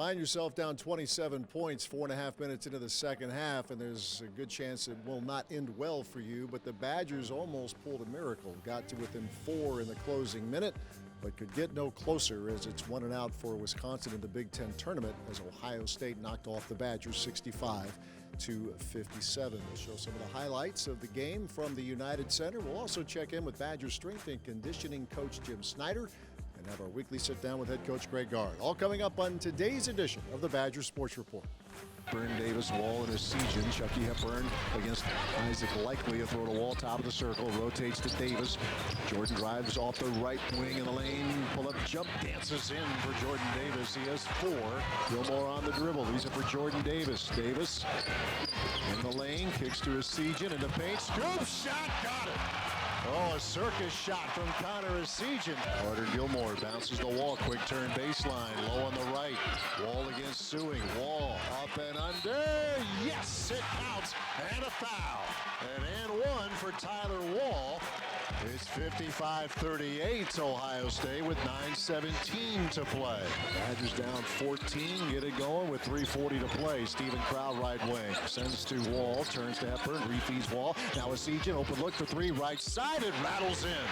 Find yourself down 27 points, 4.5 minutes into the second half, and there's a good chance it will not end well for you, but the Badgers almost pulled a miracle. Got to within 4 in the closing minute, but could get no closer as it's 1-0 for Wisconsin in the Big Ten tournament as Ohio State knocked off the Badgers 65-57. We'll show some of the highlights of the game from the United Center. We'll also check in with Badgers strength and conditioning coach Jim Snider and have our weekly sit-down with head coach Greg Gard. All coming up on today's edition of the Badgers Sports Report. Hepburn, Davis, Wall, and Esigian. Chucky Hepburn against Isaac Likely. A throw to Wall, top of the circle, rotates to Davis. Jordan drives off the right wing in the lane. Pull-up jump, dances in for Jordan Davis. He has 4. Gilmore on the dribble. These are for Jordan Davis. Davis in the lane, kicks to Esigian in the paint. Scoop shot, got it. Oh, a circus shot from Connor Esigian. Carter Gilmore bounces the Wall. Quick turn baseline. Low on the right. Wall against Sewing. Wall up and under. Yes, it counts. And a foul. And one for Tyler Wall. It's 55-38 Ohio State with 9:17 to play. Badgers down 14. Get it going with 3:40 to play. Steven Crowd right wing. Sends to Wall. Turns to Hepburn. Refeeds Wall. Now Esigian. Open look for 3. Right side. It rattles in.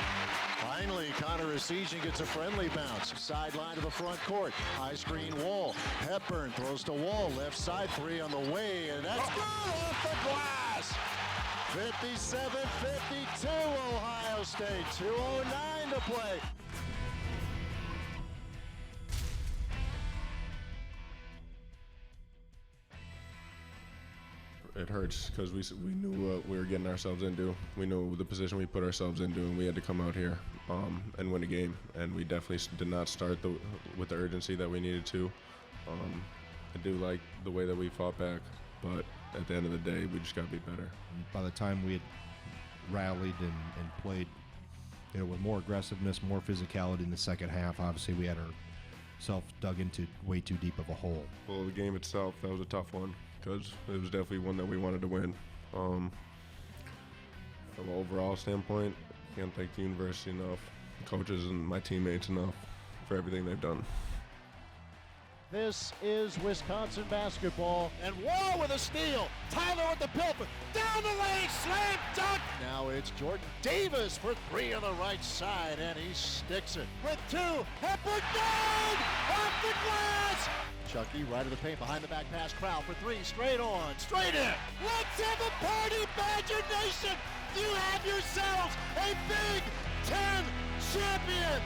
Finally, Connor Esigian gets a friendly bounce. Sideline to the front court. High screen Wall. Hepburn throws to Wall. Left side 3 on the way. And that's good off the glass. 57-52 Ohio State. 2:09 to play. It hurts because we knew what we were getting ourselves into. We knew the position we put ourselves into, and we had to come out here and win a game. And we definitely did not start with the urgency that we needed to. I do like the way that we fought back, but at the end of the day, we just got to be better. By the time we had rallied and played, with more aggressiveness, more physicality in the second half, obviously we had ourselves dug into way too deep of a hole. Well, the game itself, that was a tough one because it was definitely one that we wanted to win. From an overall standpoint, I can't thank the university enough, coaches and my teammates enough for everything they've done. This is Wisconsin basketball. And Wall with a steal. Tyler with the pilfer. Down the lane, slam dunk. Now it's Jordan Davis for 3 on the right side, and he sticks it. With 2, Hepburn down! Off the glass! Chucky right of the paint, behind the back pass. Crowd for 3, straight on, straight in. Let's have a party, Badger Nation! You have yourselves a Big Ten champion!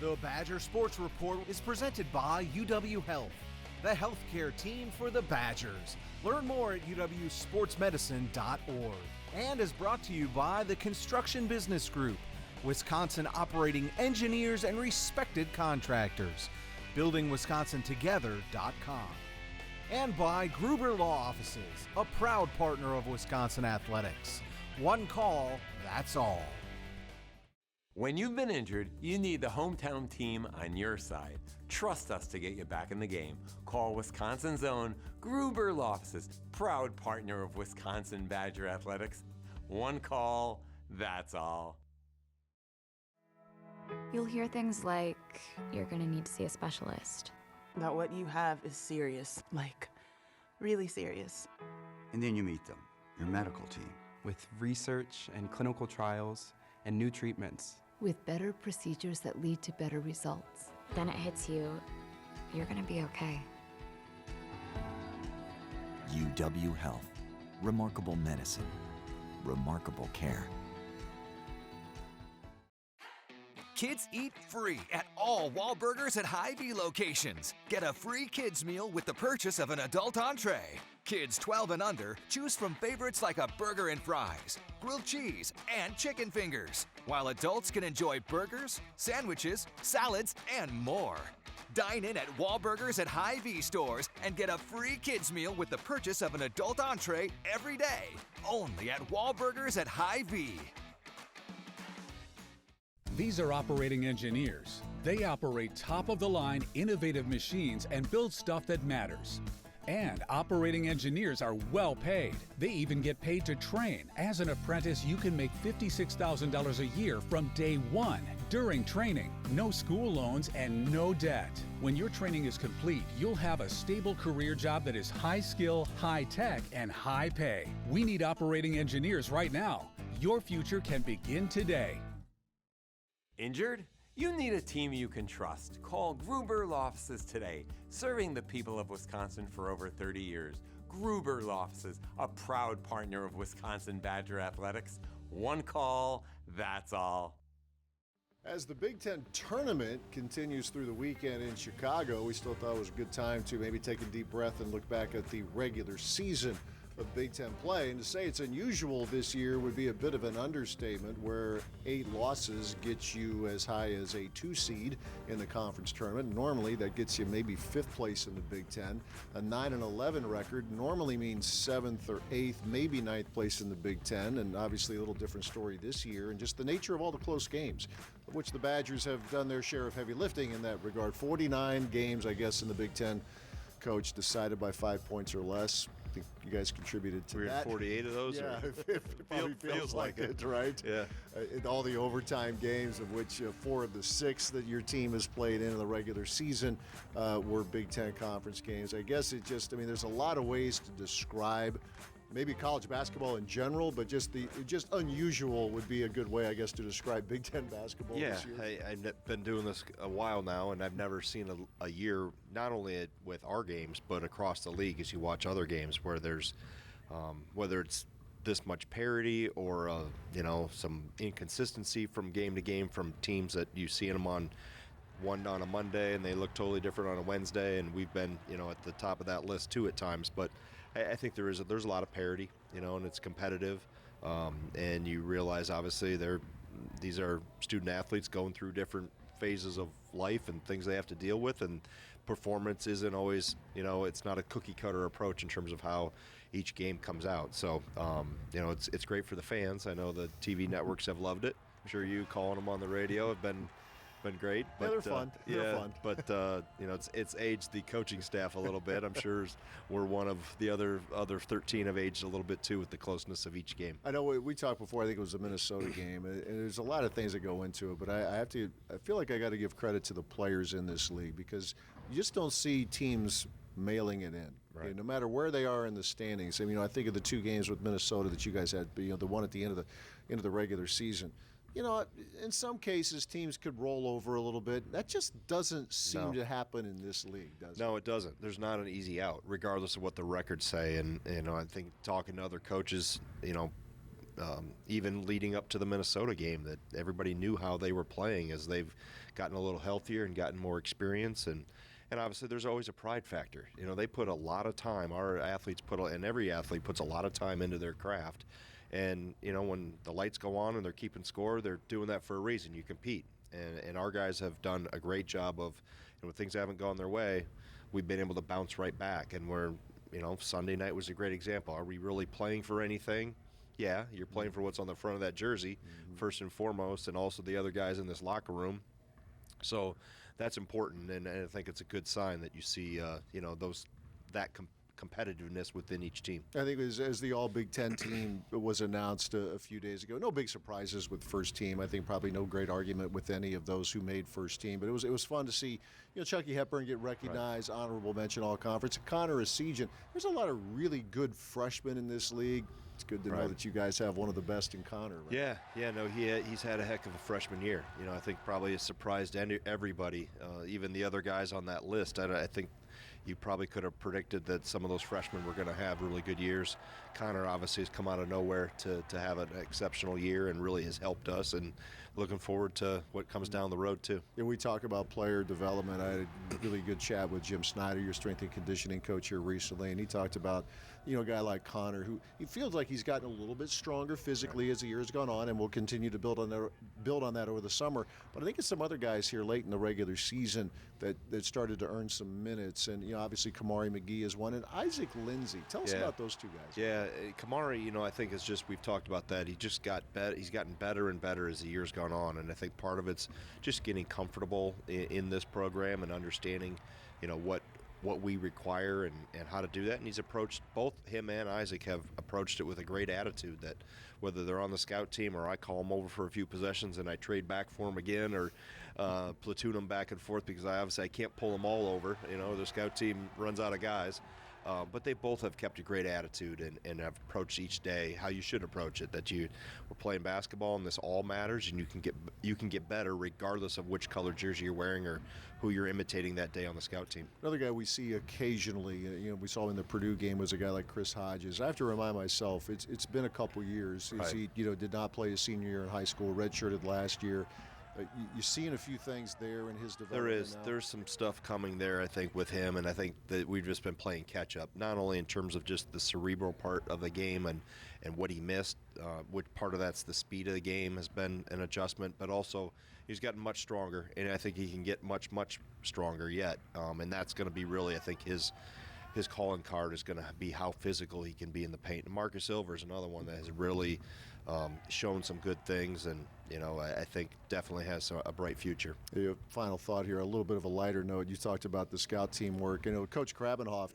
The Badger Sports Report is presented by UW Health, the healthcare team for the Badgers. Learn more at uwsportsmedicine.org. And is brought to you by the Construction Business Group, Wisconsin operating engineers and respected contractors. BuildingWisconsinTogether.com. And by Gruber Law Offices, a proud partner of Wisconsin Athletics. One call, that's all. When you've been injured, you need the hometown team on your side. Trust us to get you back in the game. Call Wisconsin's own Gruber Law Offices, proud partner of Wisconsin Badger Athletics. One call, that's all. You'll hear things like, you're gonna need to see a specialist. That what you have is serious, like really serious. And then you meet them, your medical team. With research and clinical trials and new treatments. With better procedures that lead to better results. Then it hits you, you're gonna be okay. UW Health. Remarkable medicine. Remarkable care. Kids eat free at all Wahlburgers at Hy-Vee locations. Get a free kids meal with the purchase of an adult entree. Kids 12 and under choose from favorites like a burger and fries, grilled cheese, and chicken fingers, while adults can enjoy burgers, sandwiches, salads, and more. Dine in at Wahlburgers at Hy-Vee stores and get a free kids meal with the purchase of an adult entree every day. Only at Wahlburgers at Hy-Vee. These are operating engineers. They operate top-of-the-line, innovative machines and build stuff that matters. And operating engineers are well paid. They even get paid to train. As an apprentice, you can make $56,000 a year from day one during training. No school loans and no debt. When your training is complete, you'll have a stable career job that is high skill, high tech, and high pay. We need operating engineers right now. Your future can begin today. Injured? You need a team you can trust. Call Gruber Law Offices today, serving the people of Wisconsin for over 30 years. Gruber Law Offices, a proud partner of Wisconsin Badger Athletics. One call, that's all. As the Big Ten tournament continues through the weekend in Chicago, we still thought it was a good time to maybe take a deep breath and look back at the regular season of Big Ten play. And to say it's unusual this year would be a bit of an understatement, where 8 losses gets you as high as a 2 seed in the conference tournament. Normally that gets you maybe 5th place in the Big Ten. A 9-11 record normally means 7th or 8th, maybe 9th place in the Big Ten. And obviously a little different story this year, and just the nature of all the close games, of which the Badgers have done their share of heavy lifting in that regard. 49 games, I guess, in the Big Ten, Coach, decided by 5 points or less. I think you guys contributed to We're that. in 48 of those? Yeah, or? it probably feels like it, right? Yeah. In all the overtime games, of which 4 of the 6 that your team has played in the regular season were Big Ten conference games. I guess there's a lot of ways to describe maybe college basketball in general, but just unusual would be a good way, I guess, to describe Big Ten basketball this year. I've been doing this a while now, and I've never seen a year, not only with our games, but across the league as you watch other games where there's, whether it's this much parity or, some inconsistency from game to game from teams that you see them on a Monday and they look totally different on a Wednesday, and we've been, at the top of that list too at times, but I think there's a lot of parity, and it's competitive, and you realize obviously these are student athletes going through different phases of life and things they have to deal with, and performance isn't always, it's not a cookie cutter approach in terms of how each game comes out. So, it's great for the fans. I know the TV networks have loved it. I'm sure you calling them on the radio have been great. But, yeah, they're fun. They're fun. But it's aged the coaching staff a little bit. I'm sure we're one of the other 13 have aged a little bit too with the closeness of each game. I know we talked before. I think it was the Minnesota game, and there's a lot of things that go into it. But I feel like I got to give credit to the players in this league, because you just don't see teams mailing it in. Right. No matter where they are in the standings. I think of the 2 games with Minnesota that you guys had. The one at the end of the regular season. In some cases, teams could roll over a little bit. That just doesn't seem to happen in this league, does it? No, it doesn't. There's not an easy out, regardless of what the records say. And, I think talking to other coaches, even leading up to the Minnesota game, that everybody knew how they were playing as they've gotten a little healthier and gotten more experience. And obviously there's always a pride factor. They put a lot of time. Our athletes and every athlete puts a lot of time into their craft. And, when the lights go on and they're keeping score, they're doing that for a reason. You compete. And our guys have done a great job of, when things haven't gone their way, we've been able to bounce right back. And Sunday night was a great example. Are we really playing for anything? Yeah, you're playing for what's on the front of that jersey, first and foremost, and also the other guys in this locker room. So that's important, and I think it's a good sign that you see, that competitiveness within each team. I think as the All Big Ten team was announced a few days ago, no big surprises with first team. I think probably no great argument with any of those who made first team, but it was fun to see Chucky Hepburn get recognized, right. Honorable mention All Conference. And Connor Esigian. There's a lot of really good freshmen in this league. It's good to know that you guys have one of the best in Connor. Right? He's had a heck of a freshman year. I think probably has surprised everybody, even the other guys on that list. I think you probably could have predicted that some of those freshmen were going to have really good years. Connor obviously has come out of nowhere to have an exceptional year and really has helped us, and looking forward to what comes down the road too. Yeah, we talk about player development. I had a really good chat with Jim Snider, your strength and conditioning coach here recently, and he talked about a guy like Connor, who he feels like he's gotten a little bit stronger physically as the year has gone on, and will continue to build on that over the summer. But I think it's some other guys here late in the regular season that started to earn some minutes, and obviously Kamari McGee is one, and Isaac Lindsey. Tell us about those 2 guys. Yeah, Kamari, I think it's just, we've talked about that. He just got better. He's gotten better and better as the year's gone on, and I think part of it's just getting comfortable in this program and understanding, what we require and how to do that. And he's approached, both him and Isaac have approached it with a great attitude, that whether they're on the scout team or I call them over for a few possessions and I trade back for them again, or platoon them back and forth, because I can't pull them all over. The scout team runs out of guys. But they both have kept a great attitude and have approached each day how you should approach it, that we're playing basketball and this all matters, and you can get better regardless of which color jersey you're wearing or who you're imitating that day on the scout team. Another guy we see occasionally, we saw in the Purdue game, was a guy like Chris Hodges. I have to remind myself, it's been a couple years. Right. He did not play his senior year in high school, redshirted last year. You've seen a few things there in his development. There's some stuff coming there, I think, with him, and I think that we've just been playing catch up, not only in terms of just the cerebral part of the game and what he missed, which part of that's the speed of the game has been an adjustment, but also he's gotten much stronger, and I think he can get much, much stronger yet, and that's going to be really, I think, his calling card is going to be how physical he can be in the paint. And Marcus Silver is another one that has really shown some good things, and I think definitely has a bright future. Final thought here, a little bit of a lighter note. You talked about the scout team work. Coach Krabenhoff,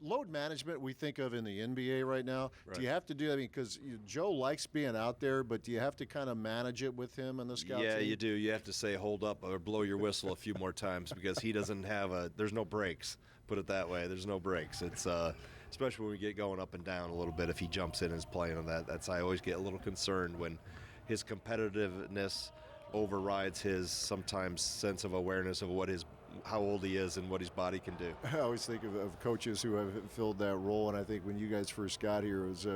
load management we think of in the NBA right now. Right. Do you have to do that? Because Joe likes being out there, but do you have to kind of manage it with him and the scout team? Yeah, you do. You have to say hold up or blow your whistle a few more times, because he doesn't have there's no breaks. Put it that way. There's no breaks. It's especially when we get going up and down a little bit. If he jumps in and is playing on that, I always get a little concerned when his competitiveness overrides his sometimes sense of awareness of how old he is and what his body can do. I always think of coaches who have filled that role, and I think when you guys first got here, it was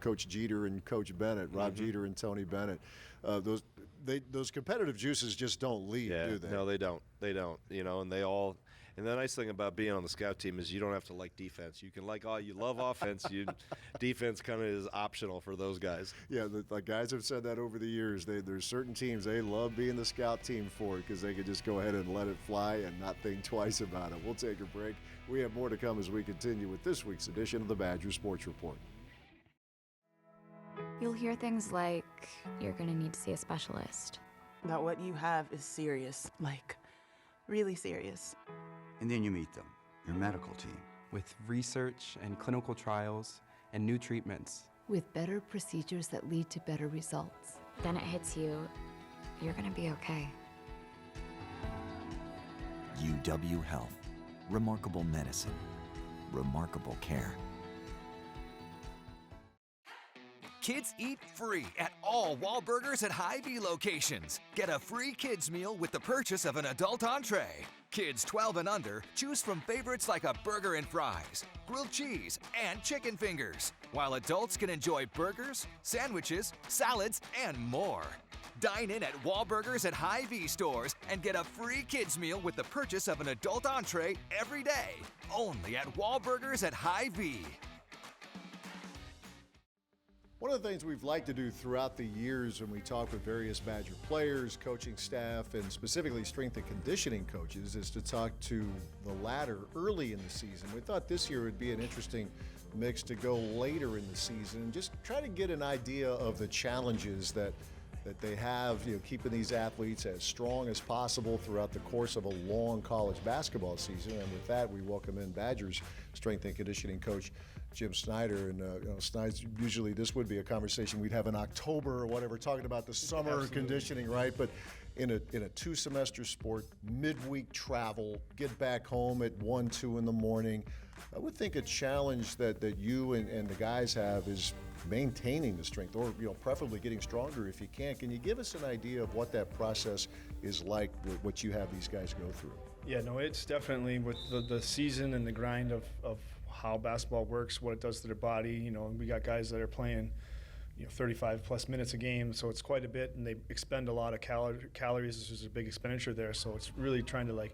Coach Jeter and Coach Bennett, Rob Jeter and Tony Bennett. Those competitive juices just don't leave, do they? No, they don't. They don't. And they all. And the nice thing about being on the scout team is you don't have to like defense. You can you love offense. Defense kind of is optional for those guys. Yeah, the guys have said that over the years. There's certain teams they love being the scout team for it, because they could just go ahead and let it fly and not think twice about it. We'll take a break. We have more to come as we continue with this week's edition of the Badger Sports Report. You'll hear things like, you're going to need to see a specialist. That what you have is serious, like really serious. And then you meet them, your medical team. With research and clinical trials and new treatments. With better procedures that lead to better results. Then it hits you, you're going to be okay. UW Health. Remarkable medicine. Remarkable care. Kids eat free at all Wahlburgers at Hy-Vee locations. Get a free kids meal with the purchase of an adult entree. Kids 12 and under choose from favorites like a burger and fries, grilled cheese, and chicken fingers, while adults can enjoy burgers, sandwiches, salads, and more. Dine in at Wahlburgers at Hy-Vee stores and get a free kids meal with the purchase of an adult entree every day. Only at Wahlburgers at Hy-Vee. One of the things we've liked to do throughout the years when we talk with various Badger players, coaching staff, and specifically strength and conditioning coaches is to talk to the latter early in the season. We thought this year would be an interesting mix to go later in the season and just try to get an idea of the challenges that they have, keeping these athletes as strong as possible throughout the course of a long college basketball season. And with that, we welcome in Badgers strength and conditioning coach Jim Snider. And Snider, usually this would be a conversation we'd have in October or whatever, talking about the summer conditioning, right? But in a 2-semester sport, midweek travel, get back home at 1, 2 in the morning. I would think a challenge that you and the guys have is maintaining the strength, or preferably getting stronger if you can. Can you give us an idea of what that process is like, what you have these guys go through? Yeah, no, it's definitely with the season and the grind of how basketball works, what it does to their body. We got guys that are playing 35 plus minutes a game, so it's quite a bit, and they expend a lot of calories. This is a big expenditure there, so it's really trying to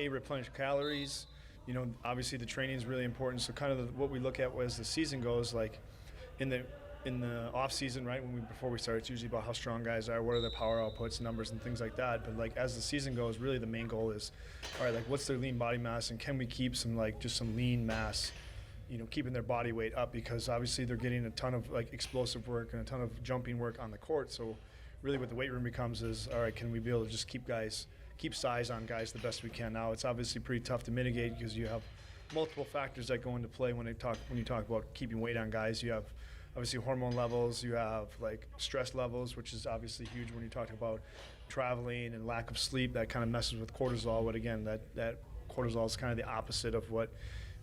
replenish calories. Obviously the training is really important, so kind of what we look at as the season goes, like in the off season, right, before we start, it's usually about how strong guys are, what are their power outputs, numbers, and things like that. But as the season goes, really the main goal is, all right, what's their lean body mass, and can we keep some just some lean mass, keeping their body weight up, because obviously they're getting a ton of explosive work and a ton of jumping work on the court. So really what the weight room becomes is, all right, can we be able to just keep guys keep size on guys the best we can. Now it's obviously pretty tough to mitigate because you have multiple factors that go into play when you talk about keeping weight on guys. You have obviously hormone levels, you have like stress levels, which is obviously huge when you talk about traveling and lack of sleep. That kind of messes with cortisol, but again, that cortisol is kind of the opposite of what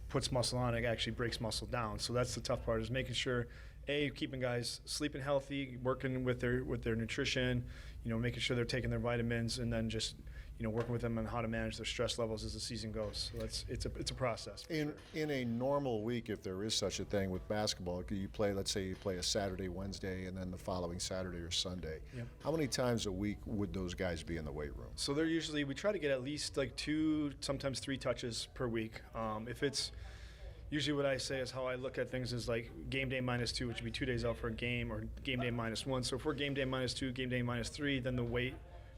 puts muscle on. It actually breaks muscle down. So that's the tough part, is making sure, keeping guys sleeping healthy, working with their nutrition, making sure they're taking their vitamins, and then just working with them on how to manage their stress levels as the season goes. So it's a process. In a normal week, if there is such a thing with basketball, let's say you play a Saturday, Wednesday, and then the following Saturday or Sunday. Yep. How many times a week would those guys be in the weight room? So we try to get at least like 2, sometimes 3 touches per week. If it's usually what I say is how I look at things is like game day -2, which would be 2 days out for a game, or game day -1. So if we're game day -2, game day -3, then the weight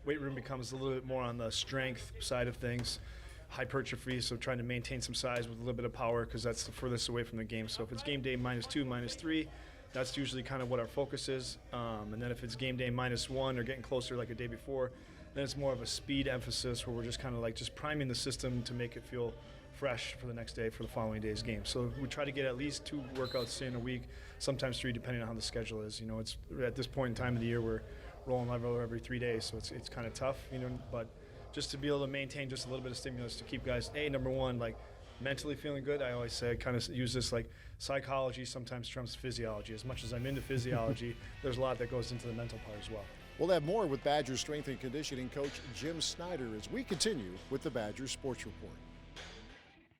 room becomes a little bit more on the strength side of things, hypertrophy, so trying to maintain some size with a little bit of power, because that's the furthest away from the game. So if it's game day -2, -3, that's usually kind of what our focus is. And then if it's game day -1 or getting closer like a day before, then it's more of a speed emphasis, where we're just kind of like just priming the system to make it feel fresh for the next day, for the following day's game. So we try to get at least 2 workouts in a week, sometimes 3, depending on how the schedule is. It's at this point in time of the year, we're rolling level every 3 days, so it's kind of tough, but just to be able to maintain just a little bit of stimulus to keep guys, number one, like mentally feeling good. I always say, I kind of use this like psychology sometimes trumps physiology. As much as I'm into physiology, there's a lot that goes into the mental part as well. We'll have more with Badger strength and conditioning coach Jim Snider as we continue with the Badger Sports Report.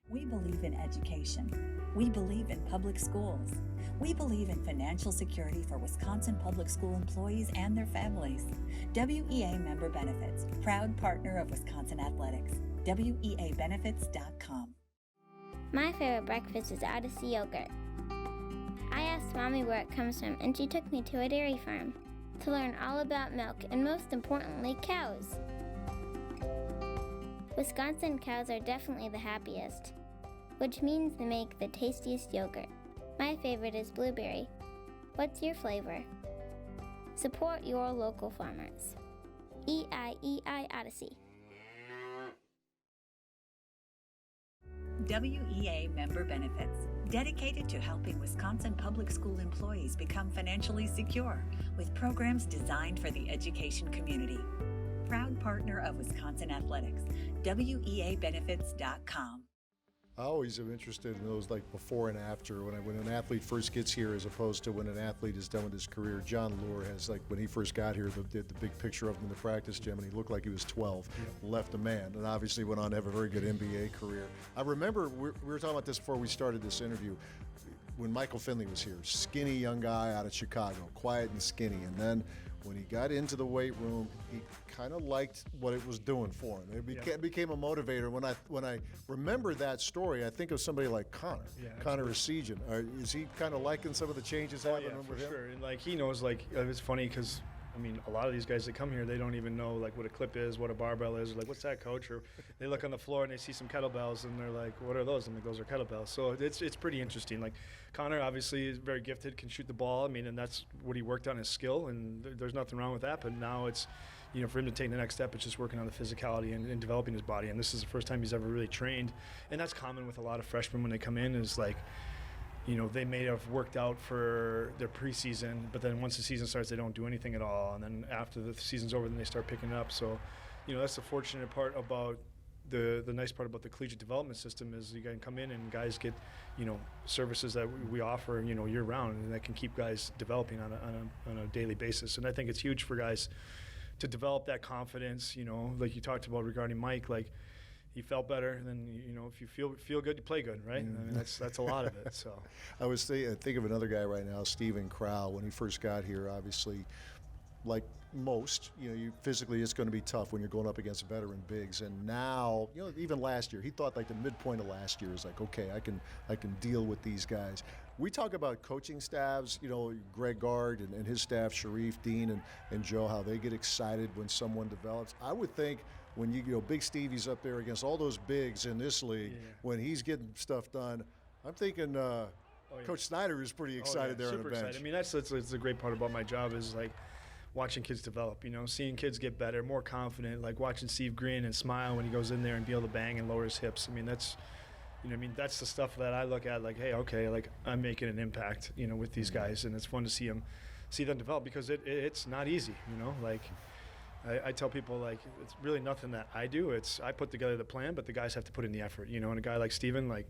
We believe in education. We believe in public schools. We believe in financial security for Wisconsin public school employees and their families. WEA member benefits, proud partner of Wisconsin Athletics. WEAbenefits.com. My favorite breakfast is Odyssey yogurt. I asked Mommy where it comes from, and she took me to a dairy farm to learn all about milk and, most importantly, cows. Wisconsin cows are definitely the happiest, which means they make the tastiest yogurt. My favorite is blueberry. What's your flavor? Support your local farmers. EIEI Odyssey. WEA member benefits, dedicated to helping Wisconsin public school employees become financially secure with programs designed for the education community. Proud partner of Wisconsin Athletics. WEAbenefits.com. I always am interested in those like before and after, when an athlete first gets here as opposed to when an athlete is done with his career. John Lure has, like, when he first got here, the big picture of him in the practice gym, and he looked like he was 12, left a man, and obviously went on to have a very good NBA career. I remember, we were talking about this before we started this interview, when Michael Finley was here, skinny young guy out of Chicago, quiet and skinny, and then when he got into the weight room, he kind of liked what it was doing for him. It became a motivator. When I remember that story, I think of somebody like Connor, Connor Esigian. Is he kind of liking some of the changes happening with him? Sure. And like he knows, like it's funny because I mean, a lot of these guys that come here, they don't even know like what a clip is, what a barbell is, or like, what's that, coach? Or they look on the floor and they see some kettlebells and they're like, what are those? I'm like, those are kettlebells. So it's pretty interesting. Like Connor obviously is very gifted, can shoot the ball. I mean, and that's what he worked on, his skill, and there's nothing wrong with that. But now it's, for him to take the next step, it's just working on the physicality and developing his body. And this is the first time he's ever really trained. And that's common with a lot of freshmen when they come in, is like, they may have worked out for their preseason, but then once the season starts, they don't do anything at all. And then after the season's over, then they start picking it up. So, that's the fortunate part about the nice part about the collegiate development system, is you can come in and guys get, services that we offer, year round, and that can keep guys developing on a daily basis. And I think it's huge for guys to develop that confidence, like you talked about regarding Mike, like, he felt better, and then if you feel good, you play good, right? I mean, that's a lot of it. So I was think of another guy right now, Steven Crow. When he first got here, obviously, like most, physically it's going to be tough when you're going up against veteran bigs. And now, even last year, he thought like the midpoint of last year is like, okay, I can deal with these guys. We talk about coaching staffs, Greg Gard and his staff, Sharif, Dean, and Joe, how they get excited when someone develops. I would think, when Big Stevie's up there against all those bigs in this league, when he's getting stuff done, I'm thinking Coach Snider is pretty excited there on the bench. Excited. I mean, that's the great part about my job, is like watching kids develop, seeing kids get better, more confident, like watching Steve grin and smile when he goes in there and be able to bang and lower his hips. That's the stuff that I look at, like, hey, okay, like I'm making an impact, with these guys, and it's fun to see them develop, because it's not easy, like I tell people, like, it's really nothing that I do. I put together the plan, but the guys have to put in the effort, and a guy like Steven, like,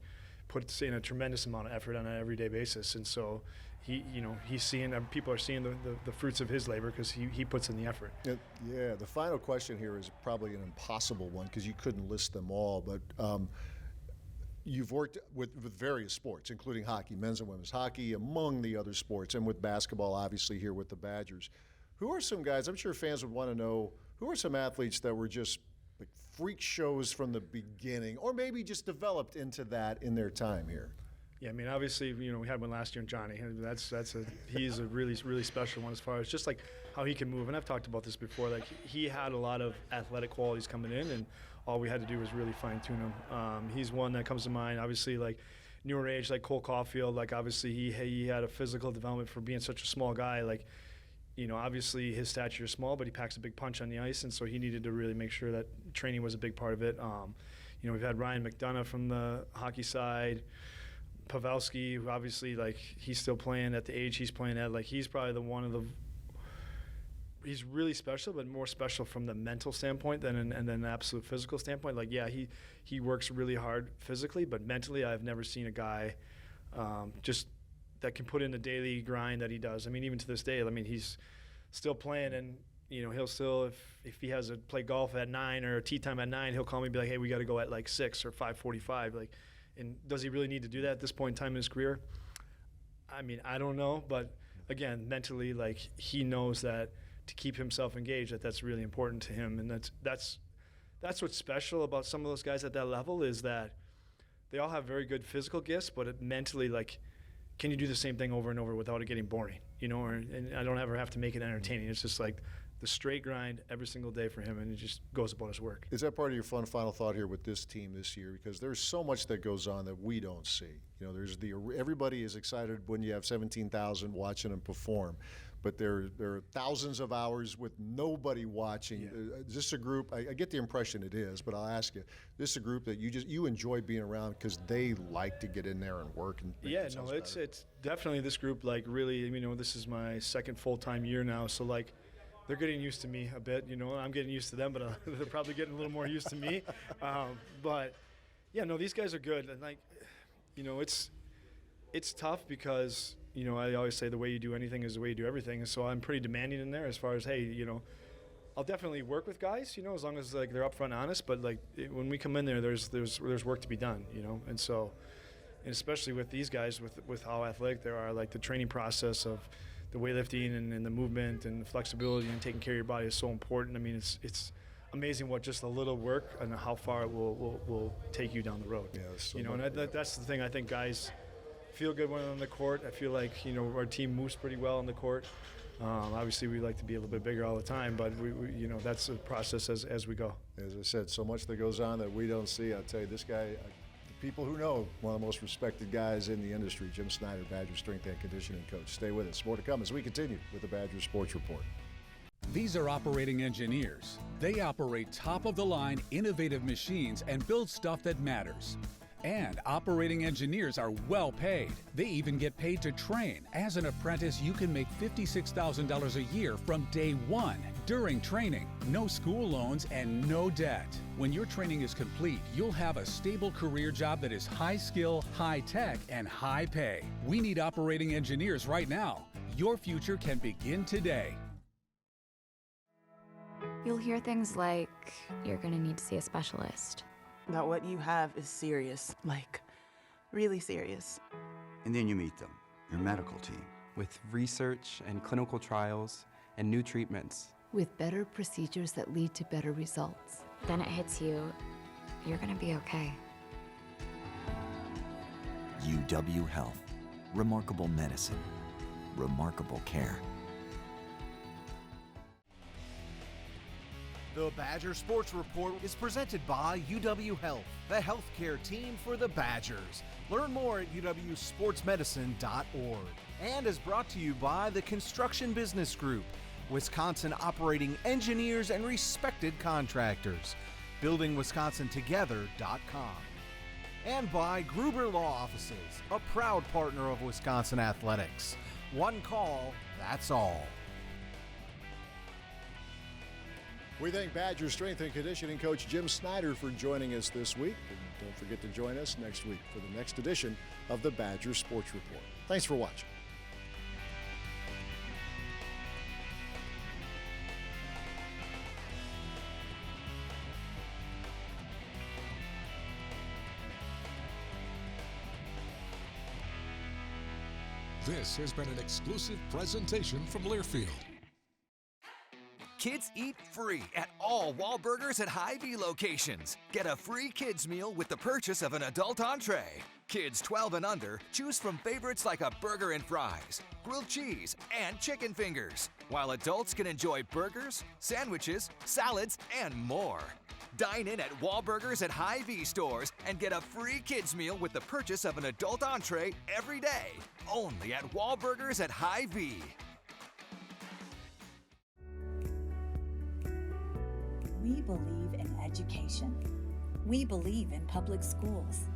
puts in a tremendous amount of effort on an everyday basis, and so he's seeing, people are seeing the fruits of his labor because he puts in the effort. Yeah, the final question here is probably an impossible one because you couldn't list them all, but you've worked with various sports, including hockey, men's and women's hockey, among the other sports, and with basketball, obviously, here with the Badgers. Who are some guys, I'm sure fans would want to know, who are some athletes that were just like freak shows from the beginning, or maybe just developed into that in their time here? Yeah, obviously, we had one last year in Johnny. He's a really, really special one as far as just like how he can move. And I've talked about this before. Like, he had a lot of athletic qualities coming in, and all we had to do was really fine tune him. He's one that comes to mind. Obviously, like newer age, like Cole Caulfield. Like, obviously, he had a physical development for being such a small guy. Like, obviously his stature is small, but he packs a big punch on the ice, and so he needed to really make sure that training was a big part of it. We've had Ryan McDonough from the hockey side. Pavelski, who obviously, like, he's still playing at the age he's playing at. Like, he's probably he's really special, but more special from the mental standpoint than an absolute physical standpoint. Like, yeah, he works really hard physically, but mentally I've never seen a guy just that can put in the daily grind that he does. Even to this day, he's still playing, and he'll still, if he has to play golf at 9 or tee time at 9, he'll call me and be like, hey, we got to go at like 6 or 5:45. Like, and does he really need to do that at this point in time in his career? I don't know, but again, mentally, like, he knows that to keep himself engaged, that's really important to him, and that's what's special about some of those guys at that level, is that they all have very good physical gifts, but mentally, like, can you do the same thing over and over without it getting boring? And I don't ever have to make it entertaining. It's just like the straight grind every single day for him, and it just goes about his work. Is that part of your fun final thought here with this team this year? Because there's so much that goes on that we don't see. Everybody is excited when you have 17,000 watching them perform, but there are thousands of hours with nobody watching. Yeah. Is this a group? I get the impression it is, but I'll ask you: this is a group that you enjoy being around because they like to get in there and work and make it's definitely this group. Like, really, this is my second full-time year now, so like, they're getting used to me a bit. I'm getting used to them, but they're probably getting a little more used to me. But yeah, no, these guys are good, and like, it's tough because I always say the way you do anything is the way you do everything, and so I'm pretty demanding in there as far as, hey, I'll definitely work with guys, as long as like they're upfront honest. But like when we come in there, there's work to be done, and so, and especially with these guys, with how athletic they are, like the training process of the weightlifting and the movement and the flexibility and taking care of your body is so important. It's amazing what just a little work and how far it will take you down the road. Yeah, that's the thing. I think guys feel good when on the court. I feel like our team moves pretty well on the court. Obviously, we like to be a little bit bigger all the time, but we that's a process as we go. As I said, so much that goes on that we don't see. I'll tell you, this guy, people who know, one of the most respected guys in the industry, Jim Snider, Badger strength and conditioning coach. Stay with us. More to come as we continue with the Badger Sports Report. These are operating engineers. They operate top-of-the-line, innovative machines and build stuff that matters. And operating engineers are well paid. They even get paid to train. As an apprentice, you can make $56,000 a year from day one during training. No school loans and no debt. When your training is complete, you'll have a stable career job that is high skill, high tech, and high pay. We need operating engineers right now. Your future can begin today. You'll hear things like, you're gonna need to see a specialist. That what you have is serious, like really serious. And then you meet them, your medical team. With research and clinical trials and new treatments. With better procedures that lead to better results. Then it hits you, you're gonna be okay. UW Health. Remarkable medicine. Remarkable care. The Badger Sports Report is presented by UW Health, the healthcare team for the Badgers. Learn more at uwsportsmedicine.org. And is brought to you by the Construction Business Group. Wisconsin operating engineers and respected contractors. BuildingWisconsinTogether.com. And by Gruber Law Offices, a proud partner of Wisconsin Athletics. One call, that's all. We thank Badger strength and conditioning coach Jim Snider for joining us this week. And don't forget to join us next week for the next edition of the Badger Sports Report. Thanks for watching. This has been an exclusive presentation from Learfield. Kids eat free at all Wahlburgers at Hy-Vee locations. Get a free kids meal with the purchase of an adult entree. Kids 12 and under choose from favorites like a burger and fries, grilled cheese, and chicken fingers, while adults can enjoy burgers, sandwiches, salads, and more. Dine in at Wahlburgers at Hy-Vee stores and get a free kids meal with the purchase of an adult entree every day. Only at Wahlburgers at Hy-Vee. We believe in education. We believe in public schools.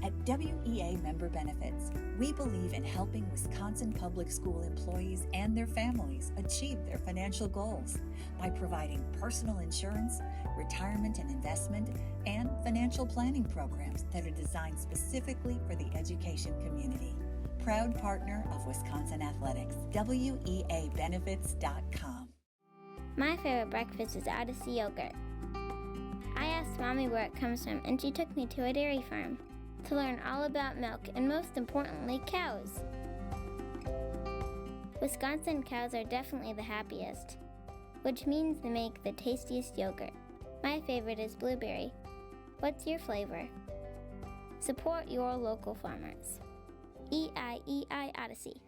At WEA Member Benefits, we believe in helping Wisconsin public school employees and their families achieve their financial goals by providing personal insurance, retirement and investment, and financial planning programs that are designed specifically for the education community. Proud partner of Wisconsin Athletics, WEABenefits.com. My favorite breakfast is Odyssey yogurt. I asked Mommy where it comes from, and she took me to a dairy farm to learn all about milk and, most importantly, cows. Wisconsin cows are definitely the happiest, which means they make the tastiest yogurt. My favorite is blueberry. What's your flavor? Support your local farmers. EIEI Odyssey.